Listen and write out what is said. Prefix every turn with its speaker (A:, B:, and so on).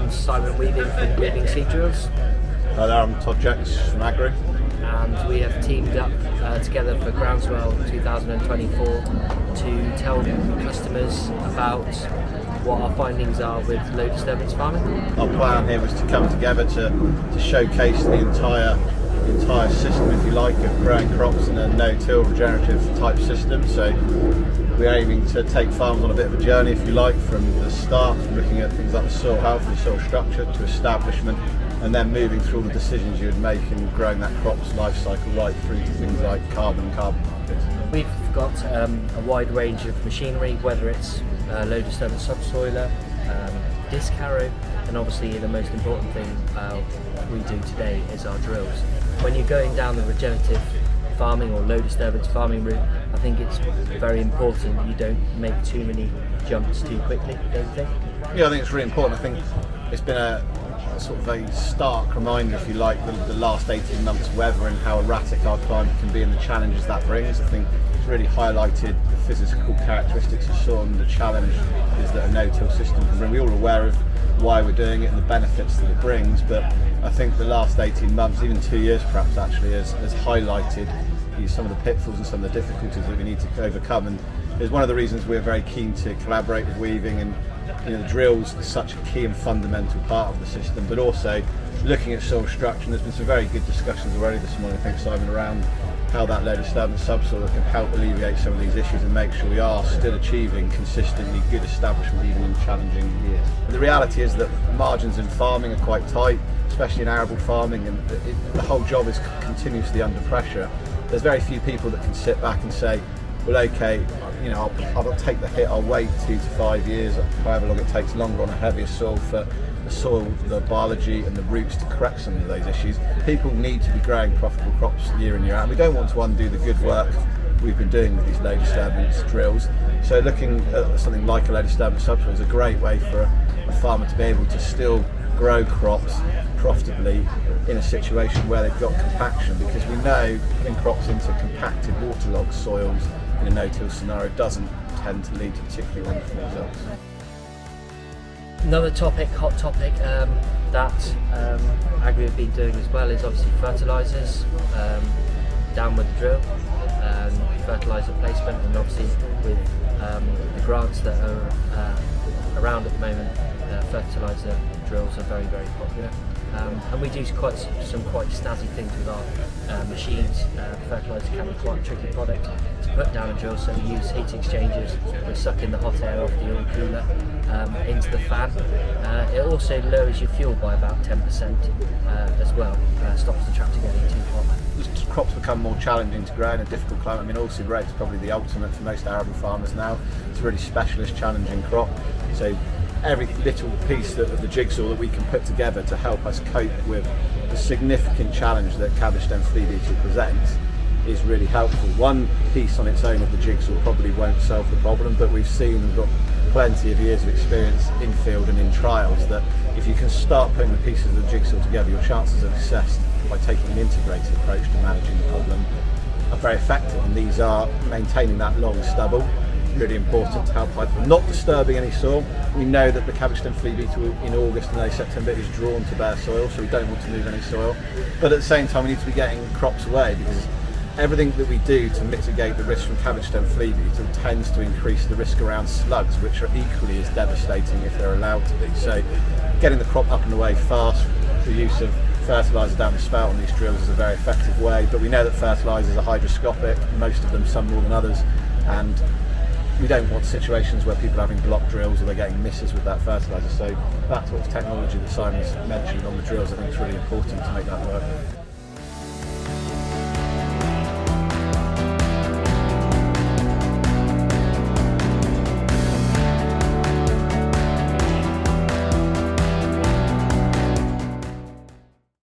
A: I'm Simon Weaving from Weaving Seed Drills.
B: Hi there, I'm Todd Jacks from Agrii.
A: And we have teamed up together for Groundswell 2024 to tell customers about what our findings are with low disturbance farming.
B: Our plan here was to come together to showcase the entire system, if you like, of growing crops in a no-till regenerative type system. So we're aiming to take farmers on a bit of a journey, if you like, from the start, from looking at things like the soil health and soil structure to establishment, and then moving through all the decisions you would make in growing that crop's life cycle right through to things like carbon markets.
A: We've got a wide range of machinery, whether it's low disturbance subsoiler, disc harrow, and obviously the most important thing we do today is our drills. When you're going down the regenerative farming or low disturbance farming route, I think it's very important you don't make too many jumps too quickly, don't you think?
B: Yeah, I think it's really important. I think it's been a sort of a stark reminder, if you like, the last 18 months weather and how erratic our climate can be and the challenges that brings. I think it's really highlighted the physical characteristics of soil and the challenge is that a no-till system can bring. We're all aware of why we're doing it and the benefits that it brings, but I think the last 18 months, even 2 years perhaps actually, has highlighted some of the pitfalls and some of the difficulties that we need to overcome, and is one of the reasons we're very keen to collaborate with Weaving. And the drills is such a key and fundamental part of the system, but also looking at soil structure. And there's been some very good discussions already this morning, I think, Simon, around how that low disturbance subsoil can help alleviate some of these issues and make sure we are still achieving consistently good establishment even in challenging years. But the reality is that margins in farming are quite tight, especially in arable farming, and the whole job is continuously under pressure. There's very few people that can sit back and say, well, okay, I'll take the hit, I'll wait 2 to 5 years, however long it takes longer on a heavier soil for the soil, the biology and the roots to correct some of those issues. People need to be growing profitable crops year in, year out. And we don't want to undo the good work we've been doing with these low disturbance drills. So looking at something like a low disturbance subsoil is a great way for a farmer to be able to still grow crops profitably in a situation where they've got compaction, because we know putting crops into compacted waterlogged soils in a no-till scenario doesn't tend to lead to particularly wonderful results.
A: Another hot topic that Agrii have been doing as well is obviously fertilisers, down with the drill, fertiliser placement, and obviously with the grants that are around at the moment, fertiliser drills are very, very popular. And we do some quite snazzy things with our machines. Fertiliser can be quite a tricky product to put down a drill, so we use heat exchangers. We suck in the hot air off the oil cooler into the fan. It also lowers your fuel by about 10% as well, stops the tractor getting too hot.
B: As crops become more challenging to grow in a difficult climate, I mean, oilseed rape is probably the ultimate for most arable farmers now. It's a really specialist, challenging crop. So every little piece of the jigsaw that we can put together to help us cope with the significant challenge that cabbage stem flea beetle presents is really helpful. One piece on its own of the jigsaw probably won't solve the problem, but we've got plenty of years of experience in field and in trials that if you can start putting the pieces of the jigsaw together, your chances of success by taking an integrated approach to managing the problem are very effective. And these are maintaining that long stubble, really important to help not disturbing any soil. We know that the cabbage stem flea beetle in August and early September is drawn to bare soil, so we don't want to move any soil. But at the same time, we need to be getting crops away, because everything that we do to mitigate the risk from cabbage stem flea beetle tends to increase the risk around slugs, which are equally as devastating if they're allowed to be. So getting the crop up and away fast through use of fertiliser down the spout on these drills is a very effective way. But we know that fertilisers are hygroscopic, most of them, some more than others, and we don't want situations where people are having block drills or they're getting misses with that fertiliser. So that sort of technology that Simon's mentioned on the drills, I think is really important to make that work.